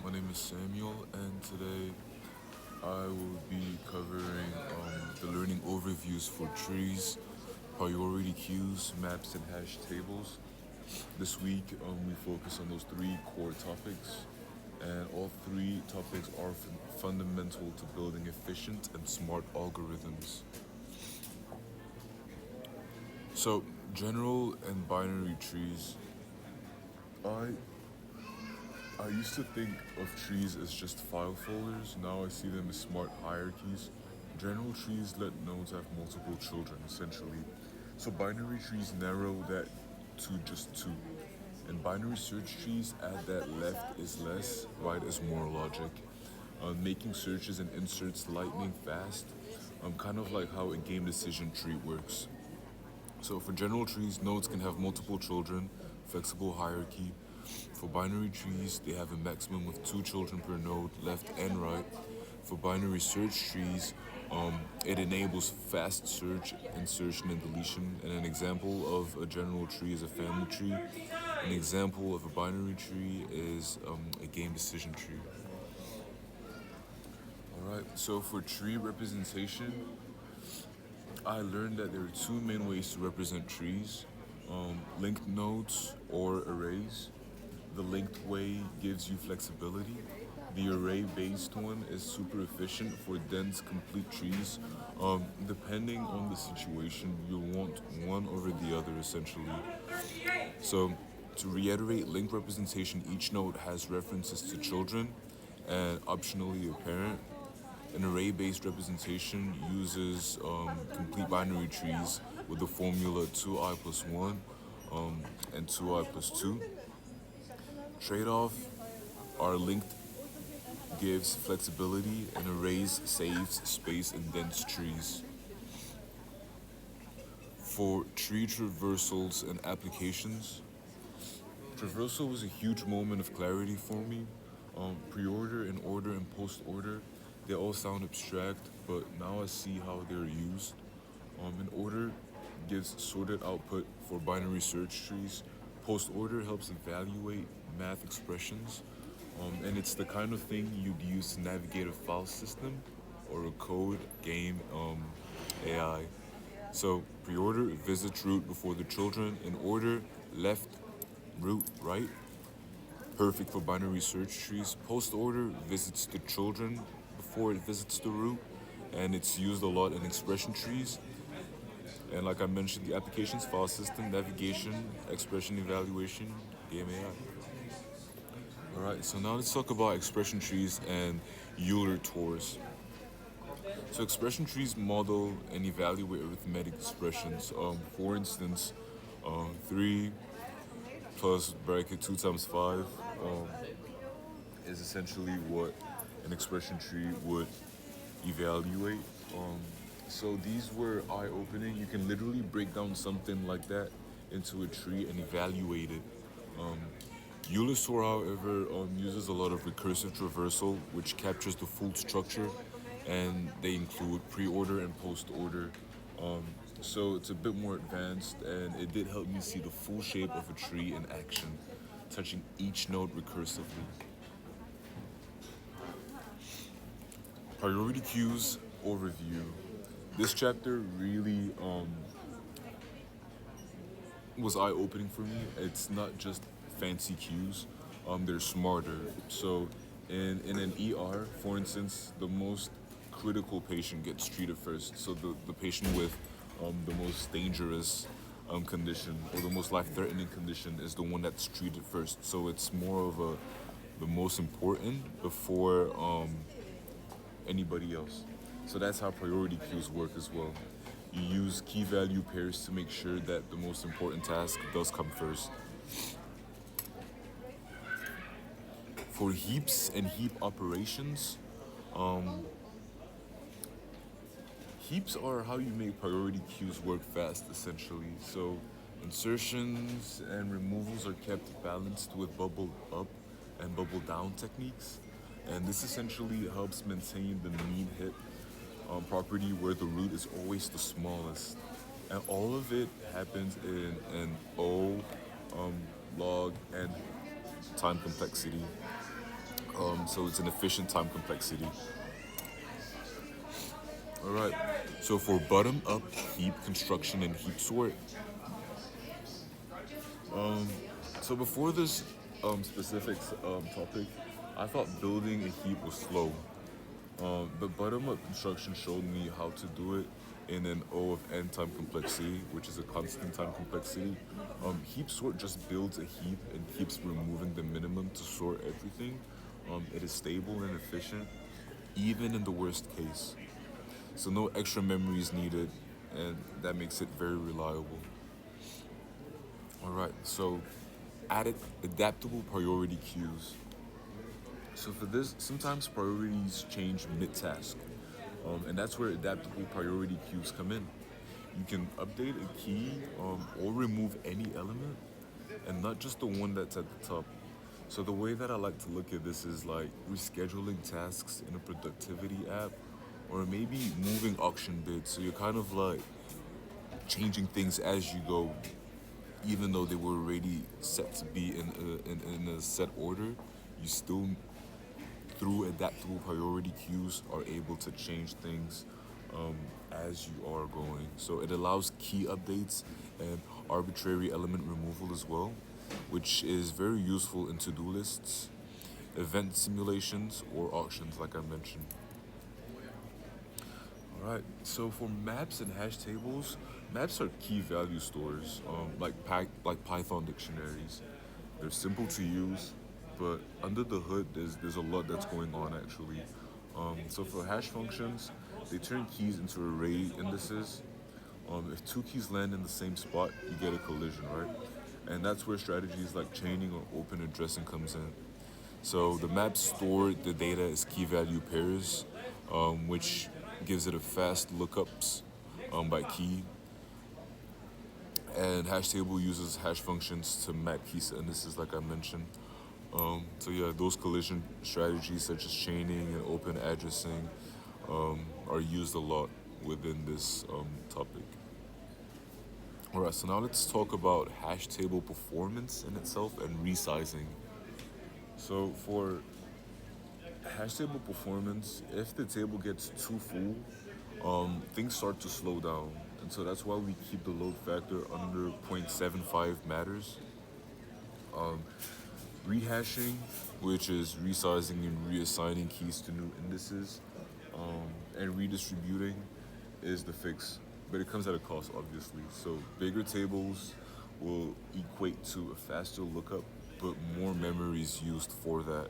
My name is Samuel, and today I will be covering the learning overviews for trees, priority queues, maps, and hash tables. This week, we focus on those three core topics, and all three topics are fundamental to building efficient and smart algorithms. So, general and binary trees. I I used to think of trees as just file folders. Now I see them as smart hierarchies. General trees let nodes have multiple children, essentially. So binary trees narrow that to just two. And binary search trees add that left is less, right is more logic. Making searches and inserts lightning fast, kind of like how a game decision tree works. So for general trees, nodes can have multiple children, flexible hierarchy. For binary trees, they have a maximum of two children per node, left and right. For binary search trees, it enables fast search, insertion, and deletion. And an example of a general tree is a family tree. An example of a binary tree is a game decision tree. All right. So for tree representation, I learned that there are two main ways to represent trees: linked nodes or arrays. The linked way gives you flexibility. The array-based one is super efficient for dense, complete trees. Depending on the situation, you'll want one over the other, essentially. So, to reiterate, linked representation, each node has references to children and optionally a parent. An array-based representation uses complete binary trees with the formula 2i plus 1 and 2i plus 2. Trade-off are linked gives flexibility and arrays saves space in dense trees. For tree traversals and applications, traversal was a huge moment of clarity for me. Pre-order and order and post-order, they all sound abstract, but now I see how they're used. An order gives sorted output for binary search trees. Post-order helps evaluate math expressions, and it's the kind of thing you'd use to navigate a file system or a code, game, AI. So pre-order visits root before the children. In order, left, root, right. Perfect for binary search trees. Post-order visits the children before it visits the root, and it's used a lot in expression trees. And like I mentioned, the applications, file system, navigation, expression evaluation, game AI. All right, so now let's talk about expression trees and Euler tors. So expression trees model and evaluate arithmetic expressions. For instance, 3 plus bracket 2 times 5 um, is essentially what an expression tree would evaluate. Um, so these were eye-opening. You can literally break down something like that into a tree and evaluate it. Um, Euler's Tor, however, uses a lot of recursive traversal, which captures the full structure, and they include pre-order and post-order. Um, so it's a bit more advanced, and it did help me see the full shape of a tree in action, touching each node recursively. Priority queues overview. This chapter really was eye opening for me. It's not just fancy queues, they're smarter. So, in an ER, for instance, the most critical patient gets treated first. So, the patient with the most dangerous condition or the most life threatening condition is the one that's treated first. So, it's more of the most important before anybody else. So that's how priority queues work as well. You use key value pairs to make sure that the most important task does come first. For heaps and heap operations, um, heaps are how you make priority queues work fast, essentially. So insertions and removals are kept balanced with bubble up and bubble down techniques. And this essentially helps maintain the mean hit property where the root is always the smallest. And all of it happens in an O log n time complexity. So it's an efficient time complexity. All right. So for bottom up heap construction and heap sort, so before this specific topic, I thought building a heap was slow. But bottom up construction showed me how to do it in an O of n time complexity, which is a constant time complexity. Heap sort just builds a heap and keeps removing the minimum to sort everything. It is stable and efficient, even in the worst case. So no extra memory is needed, and that makes it very reliable. All right, so added adaptable priority queues. So for this, sometimes priorities change mid-task, and that's where adaptable priority queues come in. You can update a key or remove any element, and not just the one that's at the top. So the way that I like to look at this is like rescheduling tasks in a productivity app, or maybe moving auction bids. So you're kind of like changing things as you go, even though they were already set to be in a set order. You still, through adaptable priority queues, are able to change things as you are going. So it allows key updates and arbitrary element removal as well, which is very useful in to-do lists, event simulations, or auctions, like I mentioned. All right. So for maps and hash tables, maps are key value stores, like Python dictionaries. They're simple to use, but under the hood, there's a lot that's going on actually. So for hash functions, they turn keys into array indices. If two keys land in the same spot, you get a collision, right? And that's where strategies like chaining or open addressing comes in. So the map stored the data as key value pairs, which gives it a fast lookups by key. And hash table uses hash functions to map keys to indices, like I mentioned. So yeah, those collision strategies such as chaining and open addressing are used a lot within this topic. All right, so now let's talk about hash table performance in itself and resizing. So for hash table performance, if the table gets too full, things start to slow down. And so that's why we keep the load factor under 0.75 matters. Rehashing, which is resizing and reassigning keys to new indices, and redistributing is the fix. But it comes at a cost, obviously. So bigger tables will equate to a faster lookup, but more memory is used for that.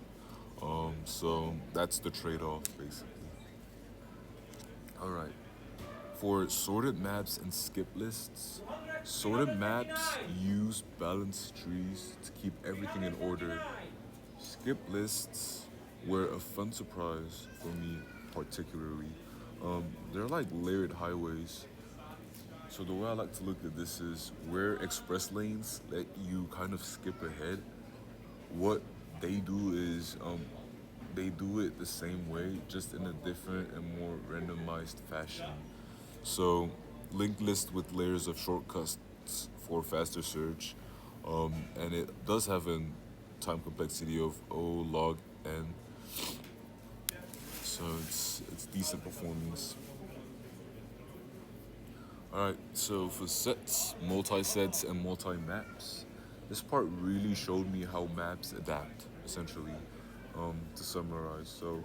So that's the trade-off, basically. All right. For sorted maps and skip lists, sorted maps use balanced trees to keep everything in order. Skip lists were a fun surprise for me, particularly. They're like layered highways. So the way I like to look at this is where express lanes let you kind of skip ahead. What they do is they do it the same way, just in a different and more randomized fashion. So, linked list with layers of shortcuts for faster search, and it does have a time complexity of O log n, so it's decent performance. All right, so for sets, multi-sets, and multi-maps, this part really showed me how maps adapt, essentially, to summarize. So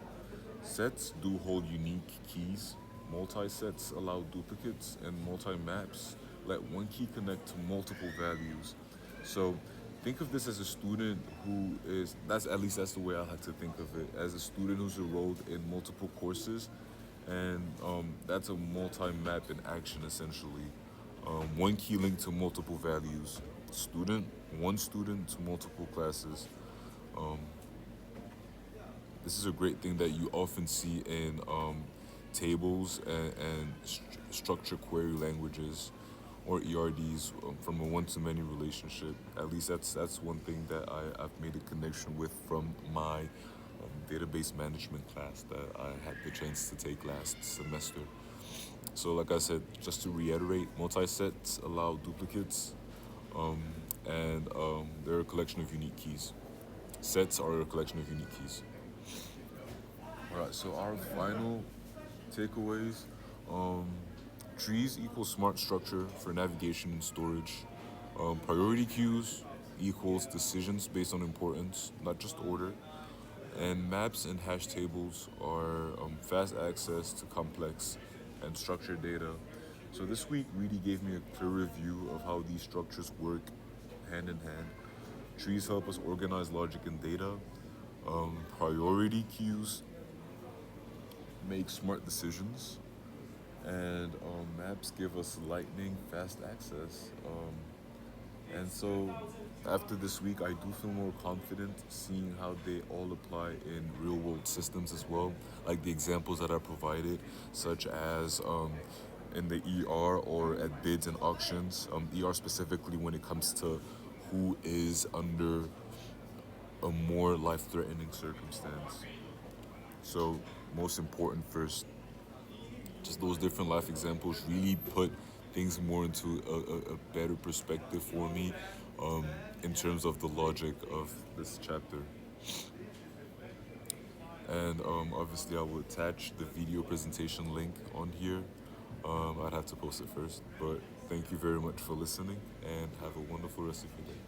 sets do hold unique keys, multi-sets allow duplicates, and multi-maps let one key connect to multiple values. So think of this as a student who is, that's at least that's the way I like to think of it, as a student who's enrolled in multiple courses, and that's a multi-map in action essentially. One key link to multiple values. Student, one student to multiple classes. Um, this is a great thing that you often see in tables and structure query languages or ERDs from a one-to-many relationship. At least that's one thing that I've made a connection with from my database management class that I had the chance to take last semester. So, like I said, just to reiterate, multi-sets allow duplicates, and they're a collection of unique keys. Sets are a collection of unique keys. Alright, so our final takeaways. Um, Trees equals smart structure for navigation and storage. Priority queues equals decisions based on importance, not just order. And maps and hash tables are fast access to complex and structured data. So this week really gave me a clearer view of how these structures work hand in hand. Trees help us organize logic and data. Priority queues make smart decisions, and maps give us lightning fast access. And so, after this week, I do feel more confident seeing how they all apply in real world systems as well, like the examples that I provided, such as in the ER or at bids and auctions. ER specifically when it comes to who is under a more life threatening circumstance. So, most important first, just those different life examples really put things more into a better perspective for me in terms of the logic of this chapter. And obviously, I will attach the video presentation link on here. I'd have to post it first, but thank you very much for listening and have a wonderful rest of your day.